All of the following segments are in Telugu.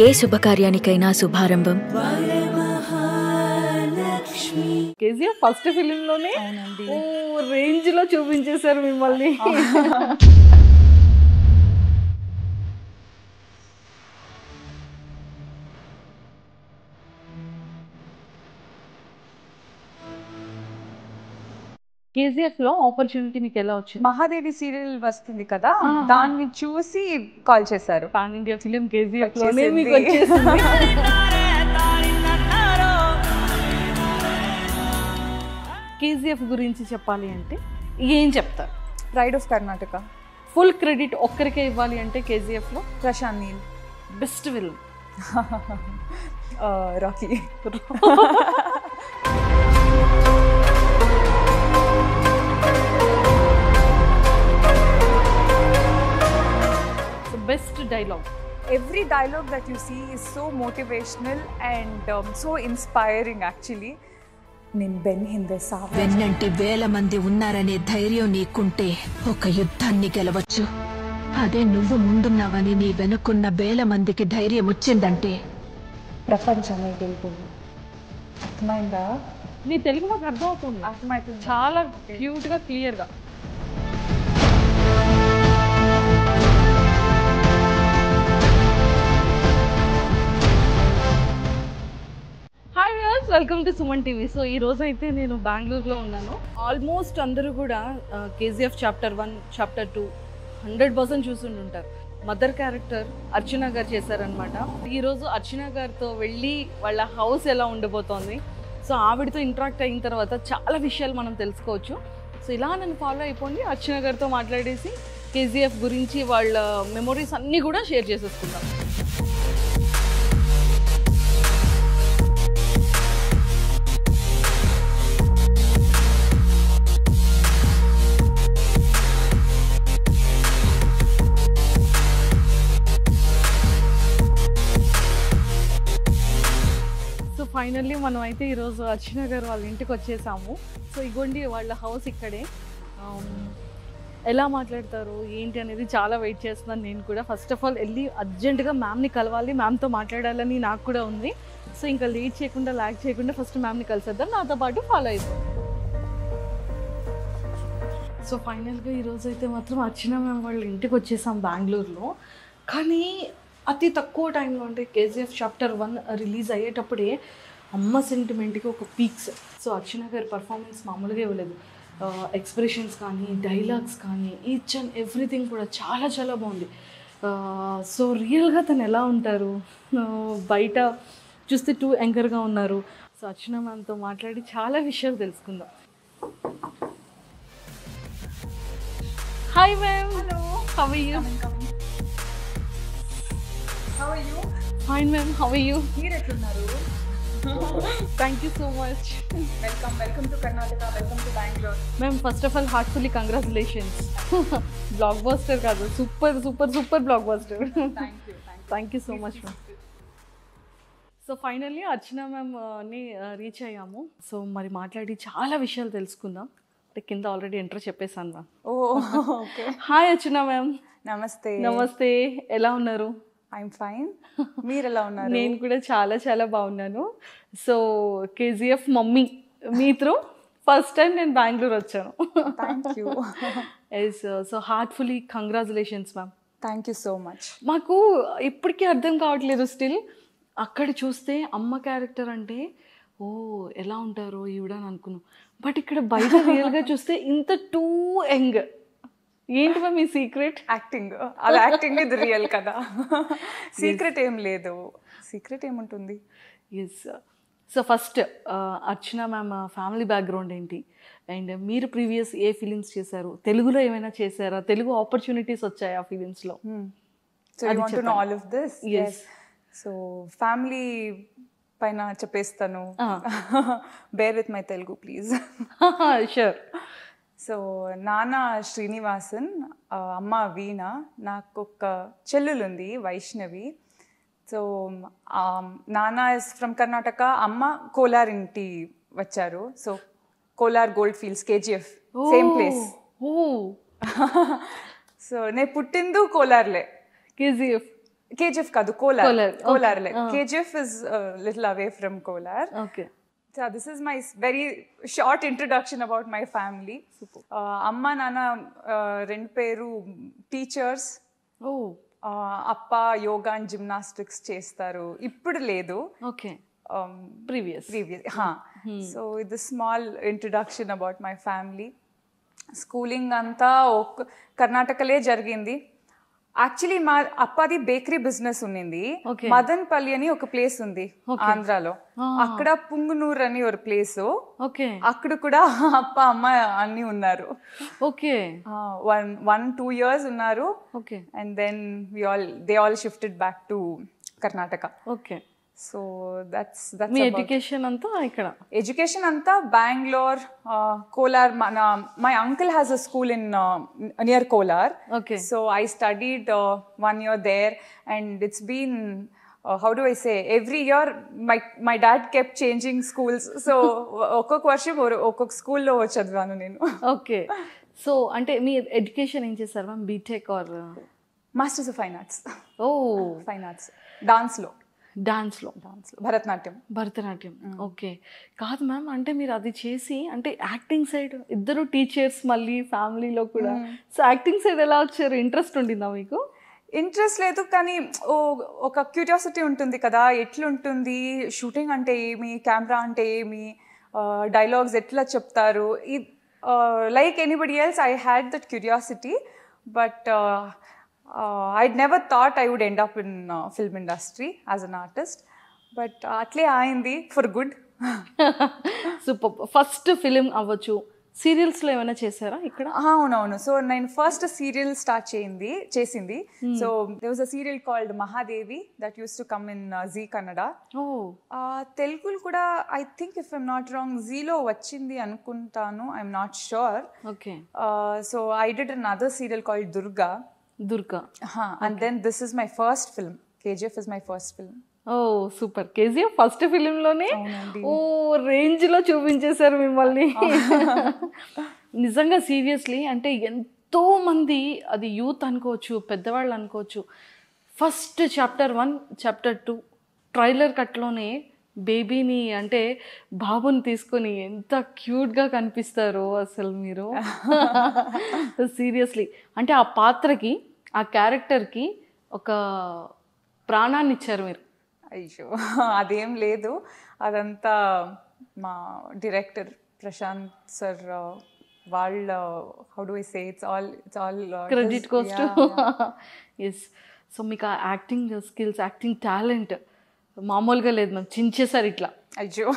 ఏ శుభకార్యానికైనా శుభారంభం కేజీఎఫ్ ఫస్ట్ ఫిలిం లోనే రేంజ్ లో చూపించేశారు మిమ్మల్ని. కేజీఎఫ్ లో ఆపర్చునిటీ మీకు ఎలా వచ్చింది? మహాదేవి సీరియల్ వస్తుంది కదా, దాన్ని చూసి కాల్ చేశారు. పాన్ ఇండియా ఫిలిం కేజీఎఫ్ లోనే మీకు వచ్చేసింది. కేజీఎఫ్ గురించి చెప్పాలి అంటే ఏం చెప్తారు? Pride of Karnataka. Full credit ఒక్కరికే ఇవ్వాలి అంటే కేజీఎఫ్ లో Prashanth Neel. Best villain Rocky. best dialogue. Every dialogue that you see is so motivational and so inspiring actually. నిన్ బెన్ హిందే సావ వెన్నంటి వేల మంది ఉన్నారనే ధైర్యం నీకుంటే ఒక యుద్ధాన్ని గెలవచ్చు. అదే నువ్వు ముందున్నావని నీ వెనుకున్న వేల మందికి ధైర్యం వచ్చిందంటే ప్రపంచమే గెలుపుంది. అర్థమైందా? నీ తెలుగు మాకు అర్థమవుతుంది. అర్థమవుతుంది. చాలా క్యూట్ గా క్లియర్ గా. Hi viewers, welcome to Suman TV. So ఈ రోజు అయితే నేను బెంగళూరులో ఉన్నాను. ఆల్మోస్ట్ అందరూ కూడా కేజీఎఫ్ చాప్టర్ 1 చాప్టర్ 2 100% చూస్తుంటారు. మదర్ క్యారెక్టర్ అర్చన గారు చేశారనమాట. ఈరోజు అర్చన గారితో వెళ్ళి వాళ్ళ హౌస్ ఎలా ఉండబోతోంది, సో ఆవిడతో ఇంటరాక్ట్ అయిన తర్వాత చాలా విషయాలు మనం తెలుసుకోవచ్చు. సో ఇలా నన్ను ఫాలో అయిపోండి, అర్చన గారితో మాట్లాడేసి కేజీఎఫ్ గురించి వాళ్ళ మెమొరీస్ అన్నీ కూడా షేర్ చేసేసుకుందాం. సో ఫైనల్లీ మనం అయితే ఈరోజు అర్చన గారు వాళ్ళ ఇంటికి వచ్చేసాము. సో ఇగోండి వాళ్ళ హౌస్ ఇక్కడే. ఎలా మాట్లాడతారు ఏంటి అనేది చాలా వెయిట్ చేస్తున్నాను నేను కూడా. ఫస్ట్ ఆఫ్ ఆల్ వెళ్ళి అర్జెంటుగా మ్యామ్ని కలవాలి, మ్యామ్తో మాట్లాడాలని నాకు కూడా ఉంది. సో ఇంకా లేట్ చేయకుండా లాగ్ చేయకుండా ఫస్ట్ మ్యామ్ని కలిసేద్దాం, నాతో పాటు ఫాలో అయిపోతాం. సో ఫైనల్గా ఈరోజు అయితే మాత్రం అర్చన మ్యామ్ వాళ్ళ ఇంటికి వచ్చేసాం బెంగళూరులో. కానీ అతి తక్కువ టైంలో, అంటే కేజీఎఫ్ చాప్టర్ 1 రిలీజ్ అయ్యేటప్పుడే అమ్మ సెంటిమెంట్కి ఒక పీక్స్. సో అర్చన గారి పర్ఫార్మెన్స్ మామూలుగా ఇవ్వలేదు. ఎక్స్ప్రెషన్స్ కానీ, డైలాగ్స్ కానీ, ఈచ్ అండ్ ఎవ్రీథింగ్ కూడా చాలా చాలా బాగుంది. సో రియల్గా తను ఎలా ఉంటారు, బయట చూస్తే టూ యాంకర్గా ఉన్నారు. సో అర్చన మ్యామ్తో మాట్లాడి చాలా విషయాలు తెలుసుకుందాం. Hi ma'am. Hello, how are you? How are you? Fine ma'am, how are you? మీరు ఎట్లున్నారు? Thank you so much. Welcome welcome to Karnataka, welcome to Bengaluru. Ma'am first of all heartfully congratulations. Blockbuster కాదు, super super super blockbuster. Thank you so much ma'am. So finally Archana మ్యామ్ని రీచ్ అయ్యాము. సో మరి మాట్లాడి చాలా విషయాలు తెలుసుకుందాం. అంటే కింద ఆల్రెడీ ఎంటర్ చెప్పేసాను ma'am. Oh okay. Hi Archana ma'am. నమస్తే. నమస్తే, ఎలా ఉన్నారు? I'm fine. మీరు ఎలా ఉన్నారు? నేను కూడా చాలా చాలా బాగున్నాను. సో కేజీఎఫ్ మమ్మీ మీ త్రూ ఫస్ట్ టైం నేను బెంగళూరు వచ్చాను. Thank you. Yes. So heartfully congratulations ma'am. Thank you so much. మాకు ఇప్పటికీ అర్థం కావట్లేదు స్టిల్. అక్కడ చూస్తే అమ్మ క్యారెక్టర్ అంటే ఓ ఎలా ఉంటారో ఈవిడ అని అనుకున్నాం. బట్ ఇక్కడ బయట రియల్గా చూస్తే ఇంత టూ యంగ్. ఏంటి మ్యామ్ మీ సీక్రెట్? యాక్టింగ్. అలా యాక్టింగ్ ఇది రియల్ కదా, సీక్రెట్ ఏం లేదు. సీక్రెట్ ఏముంటుంది? Yes. So first Archana ma'am family background ఏంటి, అండ్ మీరు ప్రీవియస్ ఏ ఫిలిమ్స్ చేశారు, తెలుగులో ఏమైనా చేశారా, తెలుగు ఆపర్చునిటీస్ వచ్చాయి ఆ ఫిలిమ్స్లో? So you want to know all of this? Yes. So family పైన చెప్పేస్తాను. Bear with my Telugu please. Sure. So నాన్న శ్రీనివాసన్, అమ్మ వీణ, నాకు ఒక చెల్లెలు ఉంది వైష్ణవి. సో నాన్న ఇస్ ఫ్రమ్ కర్ణాటక, అమ్మ కోలార్ ఇంటి వచ్చారు. So Kolar gold fields, KGF same place. Oh so నేను పుట్టింది కోలార్లే. కేజీఎఫ్ కేజీఎఫ్ కాదు, Kolar. KGF is little away from Kolar. Okay. So this is my very short introduction about my family. Amma nana rendu peru teachers. Appa yoga and gymnastics chestaru. Ippudu ledu. Okay. Previous. So this small introduction about my family. Schooling anta Karnataka le jarigindi. Actually మా అప్పది బేకరీ బిజినెస్ ఉన్నింది. మదన్పల్లి అని ఒక ప్లేస్ ఉంది ఆంధ్రాలో. అక్కడ పుంగునూర్ అని ఒక ప్లేస్. అక్కడ కూడా అప్ప అమ్మ అన్ని ఉన్నారు. ఓకే. 1-2 years ఉన్నారు. And then they all shifted back to Karnataka. Okay. So that's మీ ఎడ్యుకేషన్ అంతా ఇక్కడ? ఎడ్యుకేషన్ అంతా Bengaluru, Kolar. My uncle has a school in near Kolar. So I studied 1 year there and it's been how do I say, every year my dad kept changing schools. So ఒక్కొక్క వర్షం ఒక్కొక్క స్కూల్లో చదివాను నేను. ఓకే. సో అంటే మీ ఎడ్యుకేషన్ ఏం చేశారు ma'am? BTech or masters of fine arts? Fine arts. డాన్స్లో భరతనాట్యం. ఓకే. కాదు మ్యామ్, అంటే మీరు అది చేసి అంటే యాక్టింగ్ సైడ్ ఇద్దరు టీచర్స్ మళ్ళీ ఫ్యామిలీలో కూడా. సో యాక్టింగ్ సైడ్ ఎలా వచ్చారు? ఇంట్రెస్ట్ ఉండిందా మీకు? ఇంట్రెస్ట్ లేదు, కానీ ఒక క్యూరియాసిటీ ఉంటుంది కదా, ఎట్లుంటుంది షూటింగ్ అంటే ఏమి, కెమెరా అంటే ఏమి, డైలాగ్స్ ఎట్లా చెప్తారు. Like anybody else I had that curiosity, but I'd never thought I would end up in film industry as an artist, but atle ayindi for good. Super. First film avvachu, serials లో ఏమైనా చేశారా ఇక్కడ? అవునవును. సో నేను ఫస్ట్ సీరియల్ స్టార్ట్ చేసింది. So there was a serial called Mahadevi that used to come in Zee Kannada. తెలుగులో కూడా I think, if I'm not wrong, జీలో వచ్చింది అనుకుంటాను. I'm not sure. Okay. So I did another serial called Durga. And then this is my first film. KGF is my first film. Oh, super. KGF first film లోనే రేంజ్ లో చూపించేశారు మిమ్మల్ని. నిజంగా సీరియస్లీ, అంటే ఎంతో మంది, అది యూత్ అనుకోవచ్చు, పెద్దవాళ్ళు అనుకోవచ్చు, ఫస్ట్ చాప్టర్ 1 చాప్టర్ 2 ట్రైలర్ కట్లోనే బేబీని అంటే బాబుని తీసుకొని ఎంత క్యూట్గా కనిపిస్తారో అసలు మీరు. సీరియస్లీ, అంటే ఆ పాత్రకి, ఆ క్యారెక్టర్కి ఒక ప్రాణాన్ని ఇచ్చారు మీరు. అయ్యో, అదేం లేదు. అదంతా మా డైరెక్టర్ ప్రశాంత్ సార్ వాళ్ళ, how do I say, it's all credit goes to. Yes. So మీకు ఆ యాక్టింగ్ స్కిల్స్, యాక్టింగ్ టాలెంట్ మామూలుగా లేదు మ్యామ్, చించేశారు ఇట్లా. అయ్యో.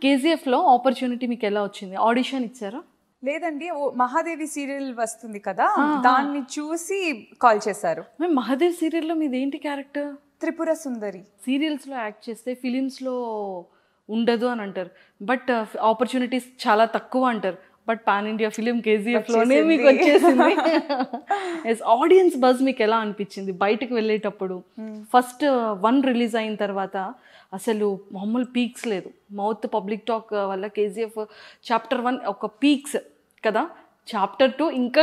కేజీఎఫ్లో ఆపర్చునిటీ మీకు ఎలా వచ్చింది? ఆడిషన్ ఇచ్చారా? లేదండి, మహాదేవి సీరియల్ వస్తుంది కదా, దాన్ని చూసి కాల్ చేశారు. మేము మహాదేవి సీరియల్లో మీది ఏంటి క్యారెక్టర్? త్రిపుర సుందరి. సీరియల్స్లో యాక్ట్ చేస్తే ఫిలిమ్స్లో ఉండదు అని అంటారు, బట్ ఆపర్చునిటీస్ చాలా తక్కువ అంటారు. బట్ పాన్ ఇండియా ఫిలిం కేజీఎఫ్లోనే మీకు వచ్చేసింది. ఎస్. ఆడియన్స్ బజ్ మీకు ఎలా అనిపించింది బయటకు వెళ్ళేటప్పుడు? ఫస్ట్ 1 రిలీజ్ అయిన తర్వాత అసలు మామూలు పీక్స్ లేదు. మౌత్ పబ్లిక్ టాక్ వల్ల కేజీఎఫ్ చాప్టర్ 1 ఒక పీక్స్ కదా, చాప్టర్ 2 ఇంకా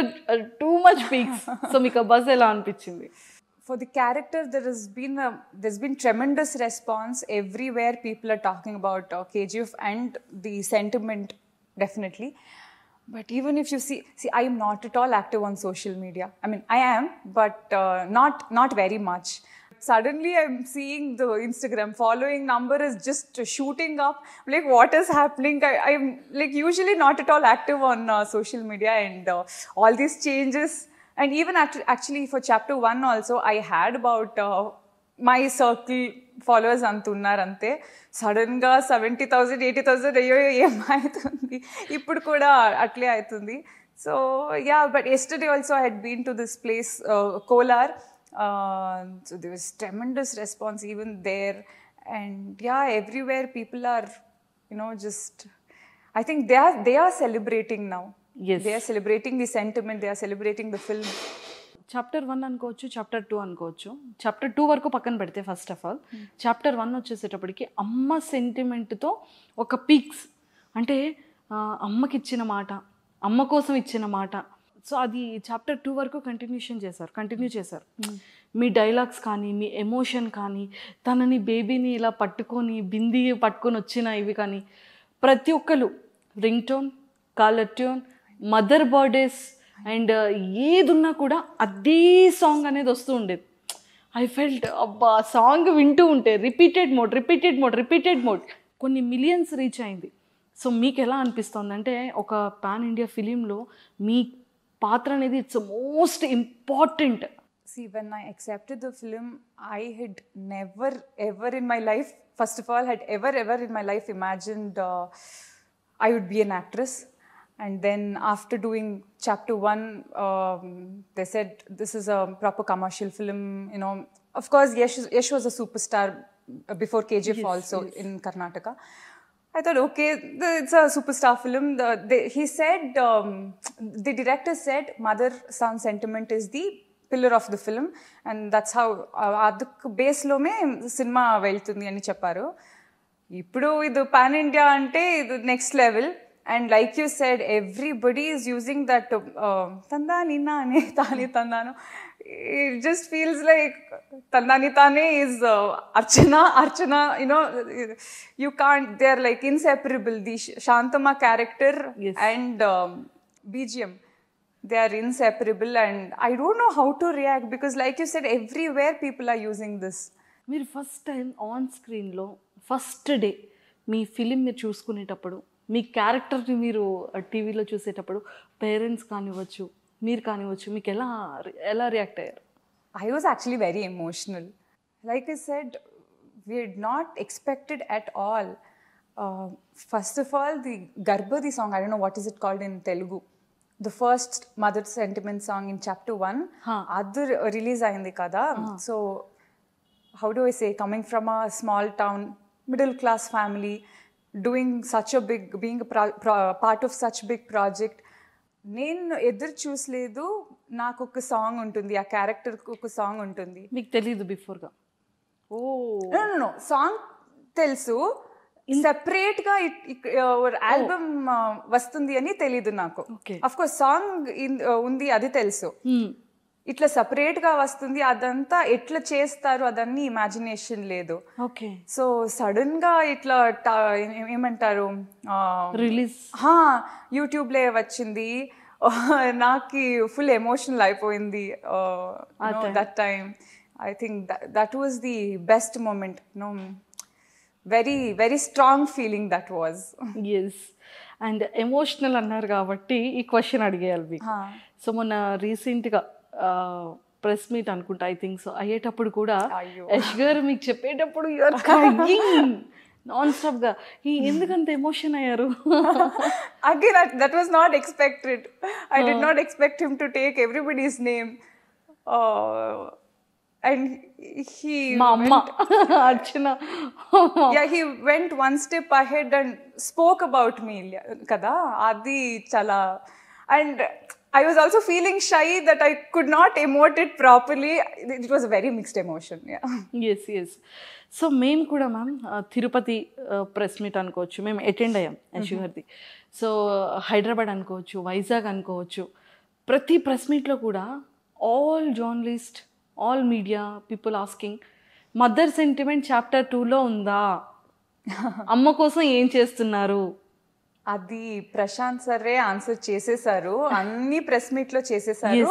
టూ మచ్ పీక్స్. సో మీకు ఆ బజ్ ఎలా అనిపించింది? For the character, there's been tremendous response everywhere. People are talking about KGF and the sentiment, definitely. But even if you see, I am not at all active on social media. I mean, I am, but not very much. Suddenly I'm seeing the Instagram following number is just shooting up. Like, what is happening? I'm like usually not at all active on social media, and all these changes. And even actually for chapter 1 also, I had about my circle followers అంతే. సడన్గా 70,000 80,000 అయ్యో ఏమవుతుంది, ఇప్పుడు కూడా అట్లే అవుతుంది. So yeah, but yesterday also I had been to this place, Kolar. So there was tremendous response even there, and yeah, everywhere people are, just, I think they are celebrating now. Yes. They are celebrating the sentiment, they are celebrating the film. Chapter 1 అనుకోవచ్చు, చాప్టర్ 2 అనుకోవచ్చు. చాప్టర్ 2 వరకు పక్కన పెడితే ఫస్ట్ ఆఫ్ ఆల్ చాప్టర్ 1 వచ్చేసేటప్పటికి అమ్మ సెంటిమెంట్తో ఒక పీక్స్, అంటే అమ్మకి ఇచ్చిన మాట, అమ్మ కోసం ఇచ్చిన మాట. సో అది చాప్టర్ 2 వరకు కంటిన్యూ చేశారు. మీ డైలాగ్స్ కానీ మీ ఎమోషన్ కానీ తనని బేబీని ఇలా పట్టుకొని బింది పట్టుకొని వచ్చిన ఇవి కానీ ప్రతి ఒక్కరు ring tone, caller tune, mother birthdays and ఏదున్నా కూడా అదే సాంగ్ అనేది వస్తూ ఉండేది. ఐ ఫెల్ట్ అబ్బా సాంగ్ వింటూ ఉంటే రిపీటెడ్ మోడ్ కొన్ని మిలియన్స్ రీచ్ అయింది. సో మీకు ఎలా అనిపిస్తుంది అంటే ఒక పాన్ ఇండియా ఫిలింలో మీ పాత్ర అనేది it's most important. See, when I accepted the film, I had never ever in my life, first of all, had ever in my life imagined I would be an actress. And then after doing chapter 1, they said this is a proper commercial film, you know. Of course, Yash was a superstar before KGF also in Karnataka. I thought, okay, it's a superstar film. He said, the director said, mother-son sentiment is the pillar of the film, and that's how adak base lo me cinema veltundi ani chepparu. Ippudu idu pan India ante idu next level, and like you said, everybody is using that tandani nane tani tandano. It just feels like tandani tane is Archana, you know, you can't, they're like inseparable. The Shantama character and BGM, they are inseparable, and I don't know how to react because like you said, everywhere people are using this. మీరు ఫస్ట్ టైం ఆన్ స్క్రీన్లో ఫస్ట్ డే మీ ఫిలిం మీరు చూసుకునేటప్పుడు మీ క్యారెక్టర్ని మీరు టీవీలో చూసేటప్పుడు పేరెంట్స్ కానివ్వచ్చు మీరు కానివ్వచ్చు మీకు ఎలా రియాక్ట్ అయ్యారు? I was actually very emotional. Like I said, we had not expected at all. First of all, the Garbhadi song, I don't know what is it called in Telugu. The first mother sentiment song in chapter 1, adu release ayindi kada. So how do I say, coming from a small town, middle class family, doing such a big, being a part of such big project, నేను ఎదురు చూసలేదు. నాకు ఒక సాంగ్ ఉంటుంది, ఆ క్యారెక్టర్కి ఒక సాంగ్ ఉంటుంది. మీకు తెలీదు బిఫోర్గా? ఓ నో సాంగ్ తెలుసు, సెపరేట్గా ఆల్బమ్ వస్తుంది అని తెలీదు నాకు. అఫ్ కోర్స్ సాంగ్ ఉంది అది తెలుసు, ఇట్లా సపరేట్గా వస్తుంది అదంతా ఎట్లా చేస్తారు అదన్నీ ఇమాజినేషన్ లేదు. ఓకే. సో సడన్గా ఇట్లా ఏమంటారు రిలీజ్ యూట్యూబ్లో వచ్చింది, నాకు ఫుల్ ఎమోషనల్ అయిపోయింది that time. I think that was the best moment. No very very strong feeling that was. Yes. And emotional అన్నారు కాబట్టి ఈ క్వశ్చన్ అడిగేయాలి మీకు. సో మొన్న రీసెంట్గా ప్రెస్ మీట్ అనుకుంటా ఐ థింక్ సో అయ్యేటప్పుడు కూడా యష్ గారు మీకు చెప్పేటప్పుడు యూఆర్ క్రైయింగ్ నాన్ స్టాప్ గా. ఎందుకంత ఎమోషన్ అయ్యారు? Again, that was not expected. I did not expect him to take everybody's name. And he Archana, yeah, he went one step ahead and spoke about me kada adi chala. And I was also feeling shy that I could not emote it properly. It was a very mixed emotion. Yeah. Yes. So మేము కూడా మ్యామ్ తిరుపతి ప్రెస్ మీట్ అనుకోవచ్చు, మేము అటెండ్ అయ్యాం యష్ గారిది. సో హైదరాబాద్ అనుకోవచ్చు, వైజాగ్ అనుకోవచ్చు, ప్రతి ప్రెస్ మీట్లో కూడా all journalist, all media people asking mother sentiment chapter 2లో ఉందా, అమ్మ కోసం ఏం చేస్తున్నారు? అది ప్రశాంత్ సరే ఆన్సర్ చేసేసారు, అన్ని ప్రెస్ మీట్లో చేసేసారు.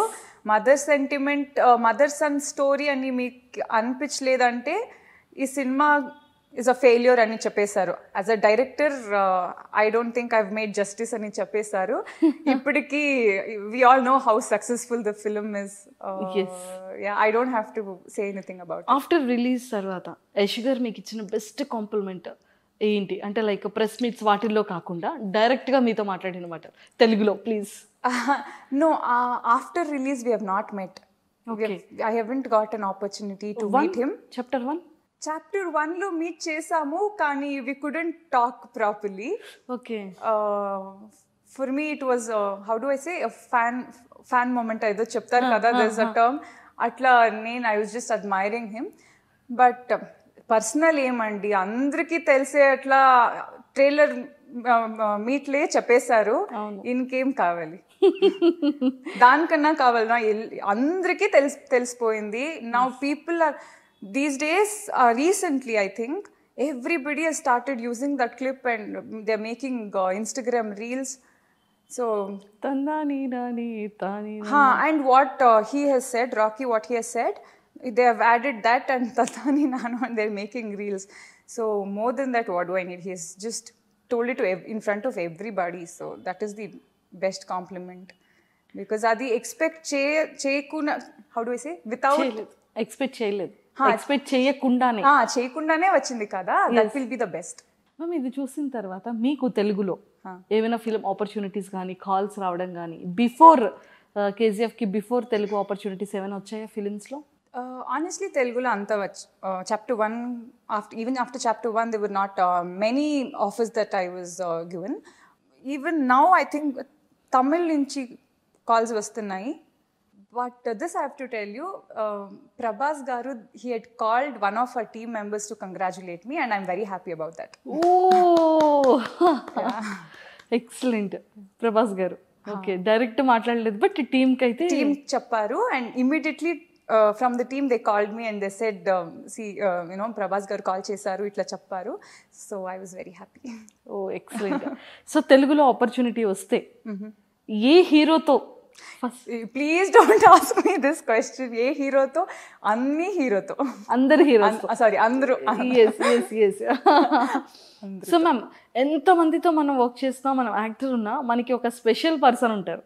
Mother sentiment, mother sun story అని మీకు అనిపించలేదంటే ఈ సినిమా ఇస్ అ ఫెయిల్యూర్ అని చెప్పేశారు. As a director I don't think I've made justice అని చెప్పేశారు. ఇప్పటికీ we all know how successful the film is. I don't have to say anything about. After release తర్వాత యష్ గారు మీకు ఇచ్చిన బెస్ట్ కాంప్లిమెంట్ ఏంటి? అంటే లైక్ ప్రెస్ మీట్స్ వాటిల్లో కాకుండా డైరెక్ట్గా మీతో మాట్లాడిన మాట తెలుగులో please. No, after release we have not met. Okay. I haven't got an opportunity to meet him. Chapter 1 లో మీట్ చేసాము కానీ we couldn't talk properly. Okay. For me it was how do I say a fan moment ఏదో చెప్తారు కదా, there's a term. అట్లా నేను I was just admiring him. But personal ఏమండి అందరికీ తెలిసే అట్లా ట్రైలర్ మీట్లే చెప్పేశారు, ఇంకేం కావాలి, దానికన్నా కావాలన్నా అందరికీ తెలిసిపోయింది. Now people are these days recently I think everybody has started using that clip and they're making Instagram reels. So and what he has said, Rocky, what he has said, they have added that and Tatani Nano and they're making reels. So more than that, what do I need? He's just told it in front of everybody. So that is the best compliment. Because adi expect cheyakuna, how do I say, without expect చేయకుండానే వచ్చింది కదా, that will be the best. Ma'am ఇది చూసిన తర్వాత మీకు తెలుగులో ఏమైనా ఫిల్మ్ ఆపర్చునిటీస్ కానీ కాల్స్ రావడం కానీ బిఫోర్ కేజీఎఫ్కి బిఫోర్ తెలుగు ఆపర్చునిటీస్ ఏమైనా వచ్చాయా ఫిలిమ్స్లో? Honestly, Telugu anta chapter 1, even after chapter 1 there were not many offers that I was given. Even now I think Tamil nunchi calls vastunayi. But this I have to tell you, Prabhas garu, he had called one of our team members to congratulate me and I'm very happy about that. Oh, excellent. Prabhas garu, okay, direct మాట్లాడలేదు, బట్ టీమ్ కి అయితే టీమ్ చెప్పారు and immediately from the team they called me and they said, see, Prabhas garu call చేశారు, ఇట్లా చెప్పారు. So I was very happy. Oh, excellent. So తెలుగులో ఆపర్చునిటీ వస్తే ఏ హీరోతో? Please don't ask me this question. ఏ హీరోతో? అన్ని హీరోతో, అందరు హీరోస్, సారీ అందరూ. సో మ్యామ్ ఎంతమందితో మనం వర్క్ చేస్తున్నా, మనం యాక్టర్ ఉన్నా, మనకి ఒక స్పెషల్ పర్సన్ ఉంటారు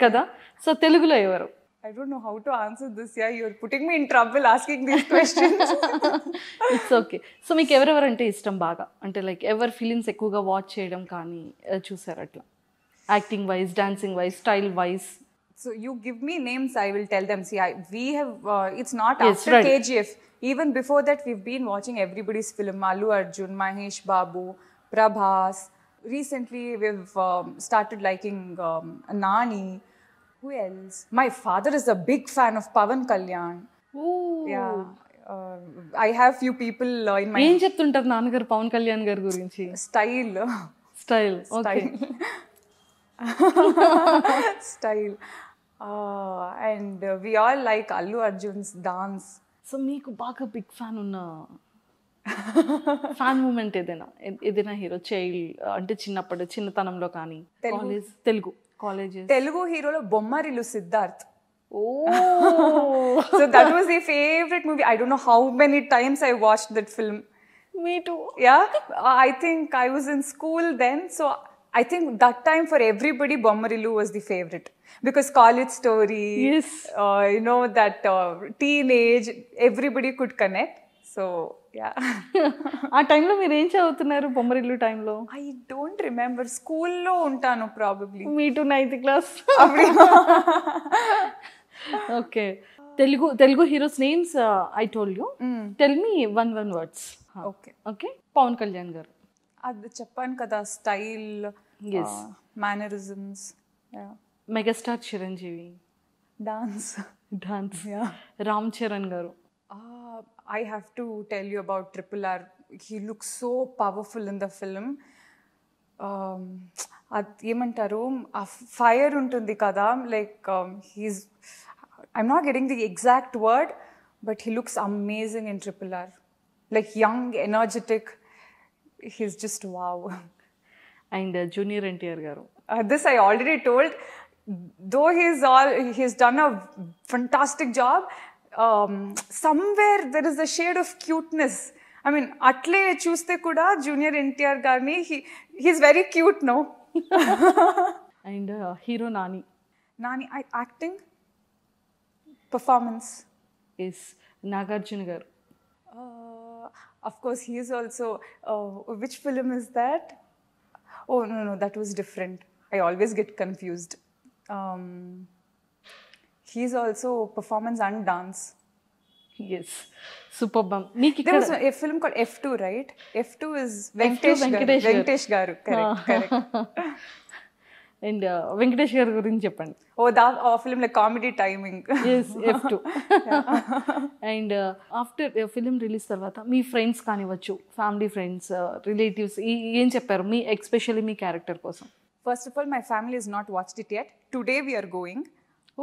కదా. సో తెలుగులో ఎవరు? I don't know how to answer this. Yeah, you're putting me in trouble asking these questions. It's okay. So మీకు ఎవరెవరంటే ఇష్టం బాగా? అంటే లైక్ ఎవరి ఫిలిమ్స్ ఎక్కువగా వాచ్ చేయడం కానీ చూసారు అట్లా, acting wise, dancing wise, style wise? So you give me names, I will tell them. See, we have, it's not after KGF. Even before that, we've been watching everybody's film. Allu Arjun, Mahesh Babu, Prabhas. Recently, we've started liking Nani. Who else? My father is a big fan of Pawan Kalyan. Ooh. Yeah. I have few people in my... ఏం చెప్తుంటారు నాన్నగారు పవన్ కళ్యాణ్ గారి గురించి? Style. Okay. Style. And we all like Allu Arjun's dance. So మీకు బాగా బిగ్ ఫ్యాన్ ఉన్న ఫ్యాన్ మూమెంట్ ఏదైనా హీరో చైల్డ్ అంటే చిన్నతనంలో కానీ Telugu హీరోలో Bommarillu Siddharth. So that was the favorite movie. I don't know how many times I watched that film. Me too. Yeah, I think I was in school then, so I think that time for everybody Bommarillu was the favorite because college story, yes, that teenage, everybody could connect. So yeah. ఆ టైంలో మీరు ఏం చదువుతున్నారు బొమ్మరిల్లు టైంలో? I don't remember. స్కూల్లో ఉంటాను probably. Me too, 9th class. Okay. Telugu heroes names I told you. Tell me one words. Okay. Pawan Kalyan garu. అది చెప్పాను కదా, style, mannerisms. Megastar Chiranjeevi, dance. Ram Charan గారు. I have to tell you about RRR. He looks so powerful in the film. ఏమంటారు, ఆ ఫైర్ ఉంటుంది కదా, like I'm not getting the exact word, but he looks amazing in RRR. Like young, energetic. He's just wow. And Junior NTR garu. This I already told. Though he's done a fantastic job, somewhere there is a shade of cuteness. I mean, atle chuste kuda Junior NTR garni, he's very cute, no? And hero Nani. Acting, performance is Nagarjuna garu. Of course, he is also. Which film is that? Oh no, that was different. I always get confused. He's also performance and dance. Yes, superb. There was a film called F2, right? F2 is Venkatesh garu. Correct. And Venkatesh గారి గురించి చెప్పండి. Film like comedy timing. Yes, F2. And after film release తర్వాత మీ ఫ్రెండ్స్ కానివ్వచ్చు, ఫ్యామిలీ ఫ్రెండ్స్, రిలేటివ్స్ ఏం చెప్పారు మీ ఎస్పెషల్లీ మీ క్యారెక్టర్ కోసం? First of all, my family has not watched it yet. Today we are going.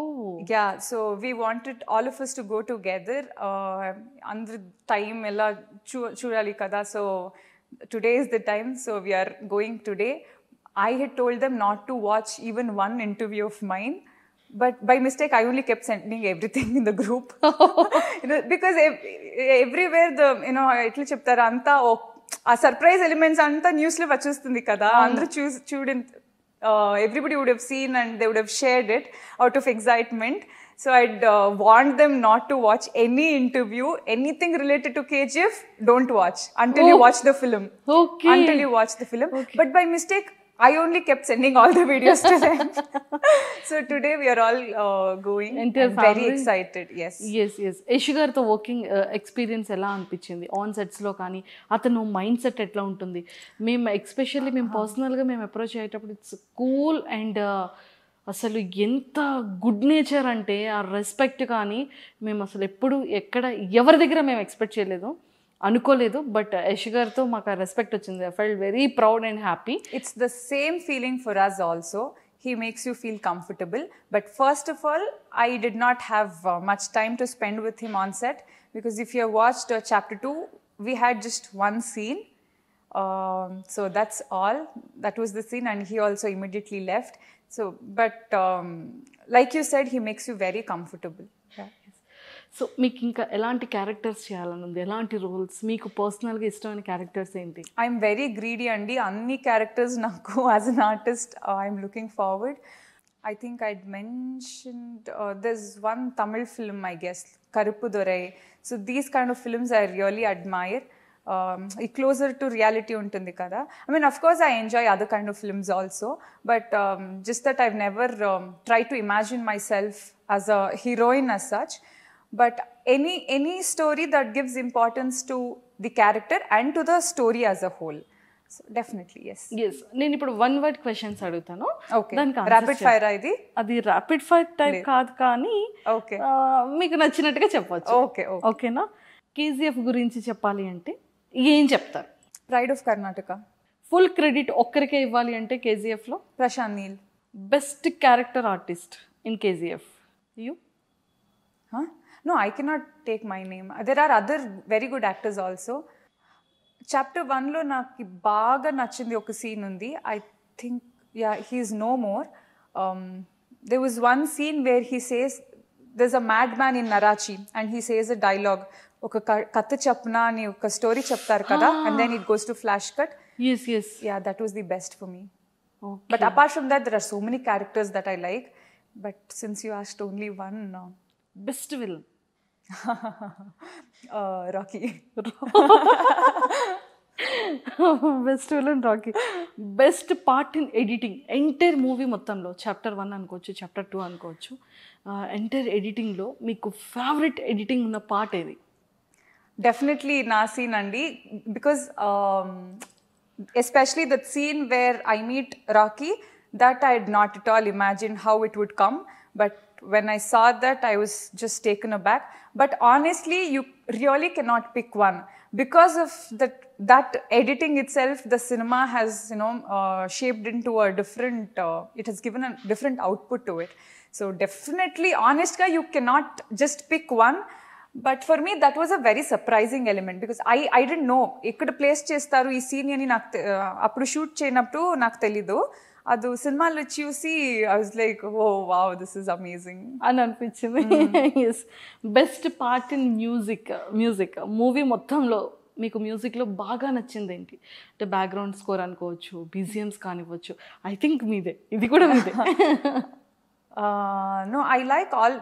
Oh. Yeah, so we wanted all of us to go together. Andra time ella chudali kada. So today is the time. So we are going today. I had told them not to watch even one interview of mine. But by mistake, I only kept sending everything in the group. Because everywhere the, etla cheptaru anta ఆ సర్ప్రైజ్ ఎలిమెంట్స్ అంతా న్యూస్లో వచ్చేస్తుంది కదా, అందరూ everybody would have seen and they would have shared it out of excitement. So I'd warned them not to watch any interview, anything related to KGF, don't watch until you watch the film. Okay. Until you watch the film. Okay. But by mistake, I only kept sending all the videos to them. So today we are all going and very excited. Yes. Yash గారితో వర్కింగ్ ఎక్స్పీరియన్స్ ఎలా అనిపించింది? ఆన్ సెట్స్లో కానీ అతను మైండ్ సెట్ ఎట్లా ఉంటుంది? మేము ఎస్పెషల్లీ మేము పర్సనల్గా మేము అప్రోచ్ అయ్యేటప్పుడు ఇట్స్ కూల్ అండ్ అసలు ఎంత గుడ్ నేచర్ అంటే ఆ రెస్పెక్ట్ కానీ మేము అసలు ఎప్పుడు ఎక్కడ ఎవరి దగ్గర మేము ఎక్స్పెక్ట్ చేయలేదు, అనుకోలేదు. బట్ యష్ గారితో మాకు ఆ రెస్పెక్ట్ వచ్చింది. I felt very proud and happy. It's the same feeling for us also. He makes you feel comfortable. But first of all, I did not have much time to spend with him on set, because if you have watched chapter 2, we had just one scene. So that's all. That was the scene, and he also immediately left. So, but like you said, he makes you very comfortable. Yeah. So మీకు ఇంకా ఎలాంటి క్యారెక్టర్స్ చేయాలని ఉంది? ఎలాంటి రోల్స్ మీకు పర్సనల్గా ఇష్టమైన క్యారెక్టర్స్ ఏంటి? ఐఎమ్ వెరీ గ్రీడీ అండి. అన్ని క్యారెక్టర్స్ నాకు as an artist I'm looking forward. I think I'd mentioned there's one Tamil film, I guess, Karuppu Dorai. So these kind of films I really admire. Closer to reality untundi kada. I mean, of course I enjoy other kind of films also, but just that I've never tried to imagine myself as a heroine as such. But any story that gives importance to the character and to the story as a whole. So definitely yes. నేను ఇప్పుడు వన్ వర్డ్ క్వశ్చన్స్ అడుగుతాను. దానికి ర్యాపిడ్ ఫైర్ ఇది. అది ర్యాపిడ్ ఫైర్ టైప్ కాదు, కానీ మీకు నచ్చినట్టుగా చెప్పవచ్చు. ఓకేనా? కేజీఎఫ్ గురించి చెప్పాలి అంటే ఏం చెప్తారు? Pride of Karnataka. Full credit ఒక్కరికే ఇవ్వాలి అంటే కేజీఎఫ్లో Prashanth Neel. Best character artist in KGF. You? No, I cannot take my name. There are other very good actors also. Chapter 1లో నాకు బాగా నచ్చింది ఒక సీన్ ఉంది. I think, yeah, he is no more. There was one scene where he says, there's a madman in Narachi and he says a dialogue. ఒక కథ చెప్పనా అని ఒక స్టోరీ చెప్తారు కదా, and then it goes to flash cut. Yes. Yeah, that was the best for me. Okay. But apart from that, there are so many characters that I like. But since you asked only one, best villain. Rocky. Best villain Rocky. Best part in editing entire movie మొత్తంలో, చాప్టర్ 1 అనుకోవచ్చు, చాప్టర్ 2 అనుకోవచ్చు, ఎంటైర్ ఎడిటింగ్లో మీకు ఫేవరెట్ ఎడిటింగ్ ఉన్న పార్ట్ ఏది? డెఫినెట్లీ నా సీన్ అండి. Because especially that scene where I meet Rocky, that I had not at all imagined how it would come. But when I saw that, I was just taken aback. But honestly, you really cannot pick one. Because of that editing itself, the cinema has, shaped into a different, it has given a different output to it. So definitely, honestly, you cannot just pick one. But for me, that was a very surprising element, because I didn't know. Ikkada place chestaru ee scene ani naaku appudu shoot cheynappudu naaku telidu. అది సినిమాలో చూసి I was like, oh wow, this is amazing అని అనిపించింది. Yes. Best part in music movie మొత్తంలో మీకు మ్యూజిక్లో బాగా నచ్చింది ఏంటి? అంటే బ్యాక్గ్రౌండ్ స్కోర్ అనుకోవచ్చు, బీజిఎమ్స్ కానివ్వచ్చు. ఐ థింక్ మీదే, ఇది కూడా మీదే. No, I like all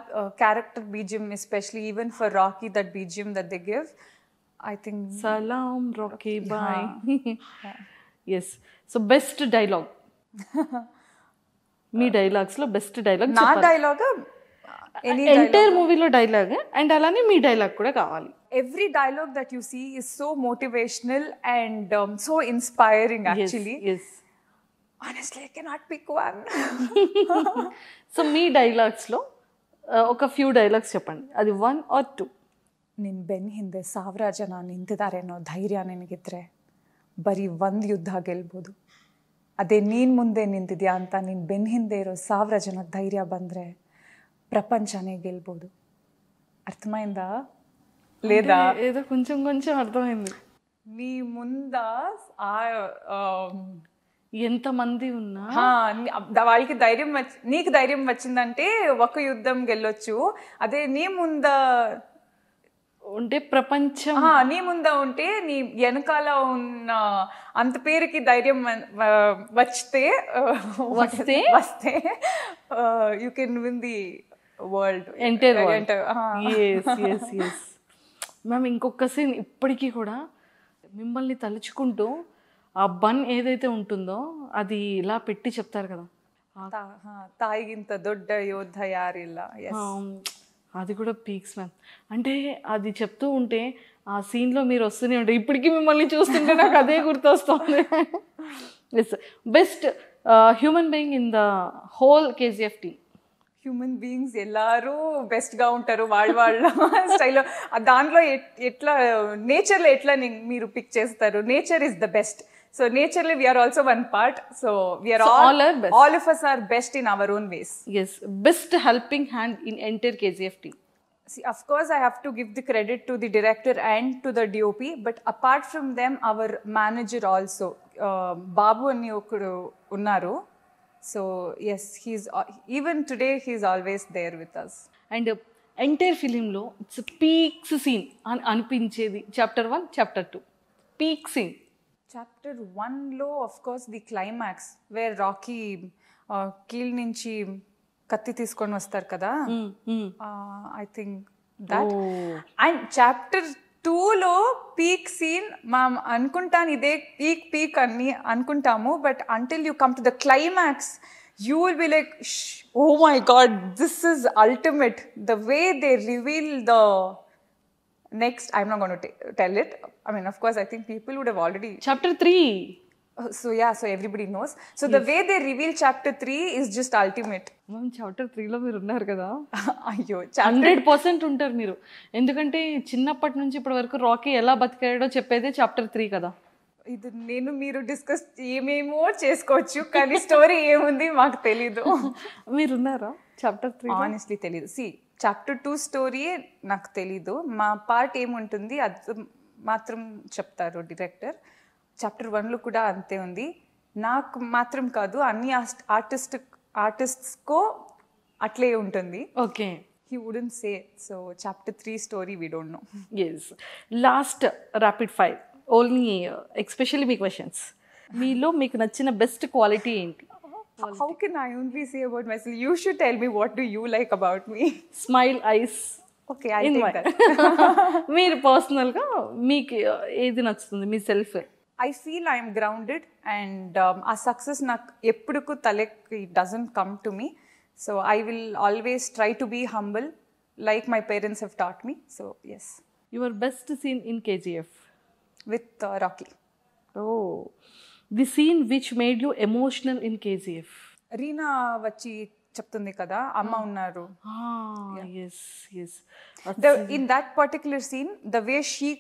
character BGM, especially even for Rocky, that BGM that they give. I think Salam Rocky bye. Yes. So best dialogue. Me dialogues లో బెస్ట్ డైలాగ్. నా డైలాగ్ ఎంటైర్ మూవీలో డైలాగ్, అండ్ అలానే మీ డైలాగ్ కూడా కావాలి. Every dialogue that you see is so motivational and so inspiring actually. Yes. Honestly, I cannot pick one. So మీ డైలాగ్స్లో ఒక ఫ్యూ డైలాగ్స్ చెప్పండి, అది 1 or 2. ನಿನ್ ಬೆನ್ ಹಿಂದೆ 1000 ಜನ ನಿಂತಿದ್ದಾರೆ ಅನ್ನೋ ಧೈರ್ಯ ನಿನಗಿದ್ರೆ ಬರೀ 1 ಯುದ್ಧ ಗೆಲ್ಬೋದು. ಅದೇ ನೀನ್ ಮುಂದೆ ನಿಂತಿದ್ಯಾ ಅಂತ ನಿನ್ ಬೆನ್ ಹಿಂದೆ ಇರೋ 1000 ಜನ ಧೈರ್ಯ ಬಂದ್ರೆ ప్రపంచానే ಗೆಲ್ಬೋದು. అర్థమైందా లేదా? ఏదో కొంచెం కొంచెం అర్థమైంది. నీ ముంద ఎంతమంది ఉన్నా వాళ్ళకి ధైర్యం నీకు ధైర్యం వచ్చిందంటే ఒక యుద్ధం గెలొచ్చు. అదే నీ ముంద ఉంటే ప్రపంచం, నీ ముంద ఉంటే నీ వెనకాల ఉన్న అంత పేరుకి ధైర్యం వస్తే you can win the world, entire world. Ma'am ఇంకొక సీన్ ఇప్పటికీ కూడా మిమ్మల్ని తలుచుకుంటూ ఆ బన్ ఏదైతే ఉంటుందో అది ఇలా పెట్టి చెప్తారు కదా, తాయిగింత దొడ్డ యోధ యారిల్ల, అది కూడా పీక్స్ మ్యామ్. అంటే అది చెప్తూ ఉంటే ఆ సీన్లో మీరు వస్తూనే ఉంటారు. ఇప్పటికీ మిమ్మల్ని చూస్తుంటే నాకు అదే గుర్తొస్తుంది. Yes, best human being in the whole KGF team. Human beings ಎಲ್ಲರೂ బెస్ట్గా ఉంటారు వాళ్ళ స్టైల్లో. దాంట్లో ఎట్లా నేచర్లో ఎట్లా మీరు పిక్ చేస్తారు? Nature is the best. So naturally we are also one part. So we are all of us are best in our own ways. Yes, best helping hand in entire KGF team. See, of course I have to give the credit to the director and to the DOP, but apart from them our manager also, Babu ani okadu unnaru. So yes, even today he's always there with us. And entire film lo it's a peak scene అనిపించేది chapter 1 chapter 2 peak scene. Chapter 1 లో of course the climax where Rocky కీల్ నుంచి కత్తి తీసుకొని వస్తారు కదా, I think that. And chapter 2 లో పీక్ సీన్ మనం అనుకుంటాను ఇదే పీక్ అని అనుకుంటాము, but until you come to the climax you will be like, oh my god, this is ultimate. The way they reveal the next, I'm not going to tell it. I mean, of course I think people would have already chapter 3. So yeah, so everybody knows. So the way they reveal chapter 3 is just ultimate. మనం chapter 3 లో మీరు ఉన్నారు కదా, అయ్యో 100% ఉంటారు మీరు. ఎందుకంటే చిన్నప్పటి నుంచి ఇప్పటి వరకు రాకీ ఎలా బతికాడో చెప్పేదే chapter 3 కదా. ఇది నేను మీరు డిస్కస్ ఏమేమో చేసుకోవచ్చు, కానీ స్టోరీ ఏముంది మాకు తెలీదు. మీరున్నారా chapter 3? ఆనెస్ట్లీ తెలీదు. సి చాప్టర్ 2 స్టోరీ నాకు తెలీదు. మా పార్ట్ ఏముంటుంది అది మాత్రం చెప్తారు డైరెక్టర్. చాప్టర్ 1లో కూడా అంతే ఉంది. నాకు మాత్రం కాదు, అన్ని ఆర్టిస్ట్స్కో అట్లే ఉంటుంది. Okay, he wouldn't say it. So chapter 3 story we don't know. Yes, last rapid fire only, especially me questions. మీలో మీకు నచ్చిన బెస్ట్ క్వాలిటీ ఏంటి? How can I only say about myself? You should tell me, what do you like about me? Smile, eyes. Okay, I'll take that. మీరు పర్సనల్గా మీకు ఏది నచ్చుతుంది మీ self? I feel I am grounded and ఆ సక్సెస్ నాకు ఎప్పుడుకు తలెక్కి doesn't come to me. So I will always try to be humble like my parents have taught me. So yes. Your best scene in KGF? With Rocky. Oh, the scene which made you emotional in KGF? Reena వచ్చి చెప్తుంది కదా, అమ్మ ఉన్నారు. Yes, yes. In that particular scene, the way she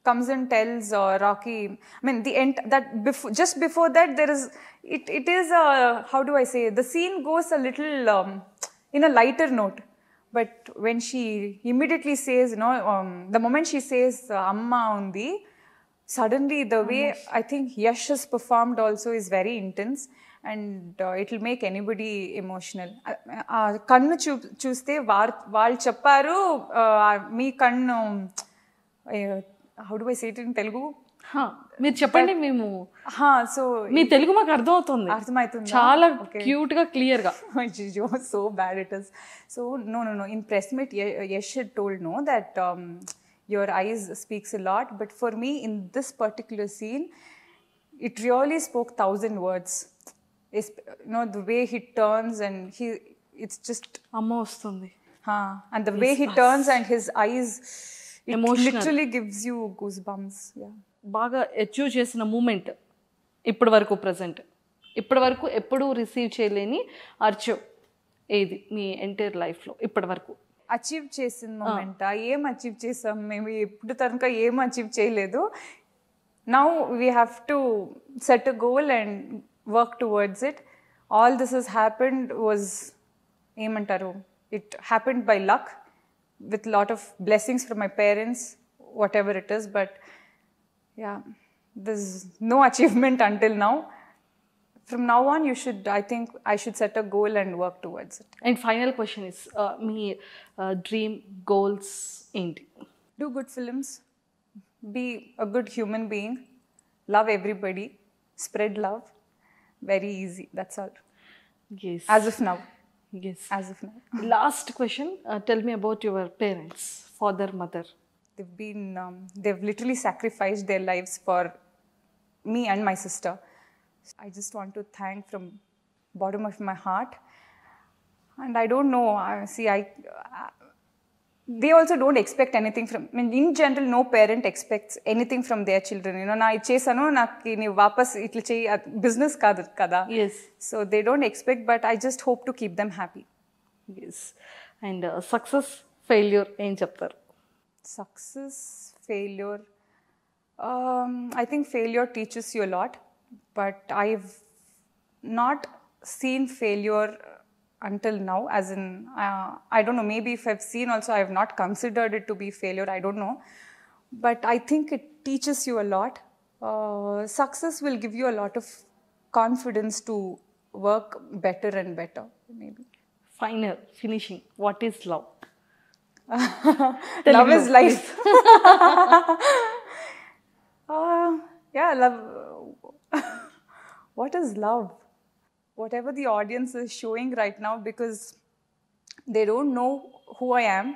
comes and tells Rocky, I mean the end, that just before that there is it is how do I say, the scene goes a little in a lighter note, but when she immediately says, you know, the moment she says amma undi, suddenly the way I think Yash has performed also is very intense and it will make anybody emotional. Kannu చూస్తే వాళ్ళు చెప్పారు, మీ కన్ను, how do I say it in Telugu? మీరు చెప్పండి, మేము సో మీ తెలుగు మాకు అర్థమవుతుంది, చాలా క్యూట్ గా క్లియర్ గా. So bad it is. So no in press meet Yash had told no that your eyes speaks a lot, but for me in this particular scene it really spoke 1,000 words. You know, the way he turns and it's just అమ్మ వస్తుంది, and the way he turns and his eyes, it literally gives you goosebumps. Yeah, బాగా అచీవ్ చేసిన మూమెంట్ ఇప్పటి వరకు ప్రెసెంట్ ఇప్పటి వరకు ఎప్పుడూ రిసీవ్ చేయలేని అర్చవ్ ఏది మీ ఎంటైర్ లైఫ్లో ఇప్పటి వరకు? అచీవ్ చేసిన మూమెంట్ ఏం అచీవ్ చేసాం మేము ఇప్పుడు తనక ఏం అచీవ్ చేయలేదు. Now we have to set a goal and work towards it. All this has happened was ఏమంటారు, it happened by luck with lot of blessings from my parents, whatever it is. But yeah, this no achievement until now. From now on, I think I should set a goal and work towards it. And final question is, me dream goals ఏంటి? Do good films, be a good human being, love everybody, spread love. Very easy, that's all. Yes. As of now. Yes. As of now. Last question, tell me about your parents, father, mother. They've literally sacrificed their lives for me and my sister. I just want to thank from bottom of my heart. And I don't know, they also don't expect anything from, I mean, in general, no parent expects anything from their children. You know, na ichesanu naaki nee vapas itla chey business kaadu kada. Yes. So they don't expect, but I just hope to keep them happy. Yes. And success, failure ఏం చెప్తారు? Success, failure. I think failure teaches you a lot. But I've not seen failure until now, as in, I don't know, maybe if I've seen also, I have not considered it to be failure, I don't know. But I think it teaches you a lot. Success will give you a lot of confidence to work better and better, maybe. Final, finishing, what is love? Love is life. Yeah, love. What is love? Whatever the audience is showing right now, because they don't know who I am,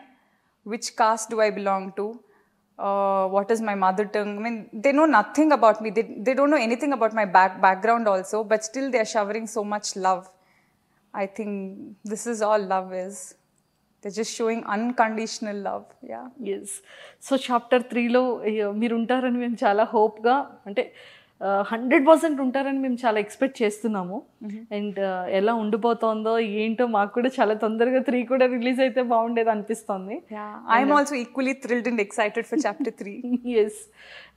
which caste do I belong to, what is my mother tongue. I mean, they know nothing about me. They don't know anything about my background also, but still they are showering so much love. I think this is all love is. They're just showing unconditional love. Yeah. Yes. So chapter 3లో మీరు ఉంటారని మేము చాలా హోప్గా, అంటే 100% ఉంటారని మేము చాలా ఎక్స్పెక్ట్ చేస్తున్నాము. అండ్ ఎలా ఉండిపోతుందో ఏంటో మాకు కూడా చాలా తొందరగా 3 కూడా రిలీజ్ అయితే బాగుండేది అనిపిస్తుంది. I'm also equally thrilled and excited for chapter 3. Yes.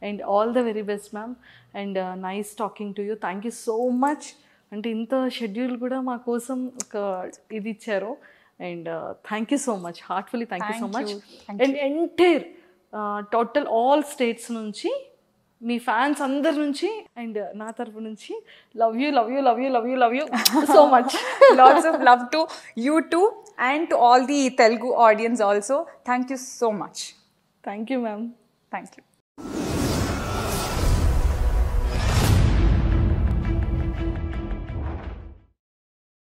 And all the very best ma'am. And nice talking to you. Thank you so much. అంటే ఇంత షెడ్యూల్ కూడా మా కోసం ఒక ఇది ఇచ్చారు. And thank you so much, heartfully thank you so much. And entire total all states నుంచి మీ ఫ్యాన్స్ అందరి నుంచి అండ్ నా తరపు నుంచి love you love you love you love you love you so much. Lots of love to you too and to all the Telugu audience also. Thank you so much. Thank you, ma'am. Thank you.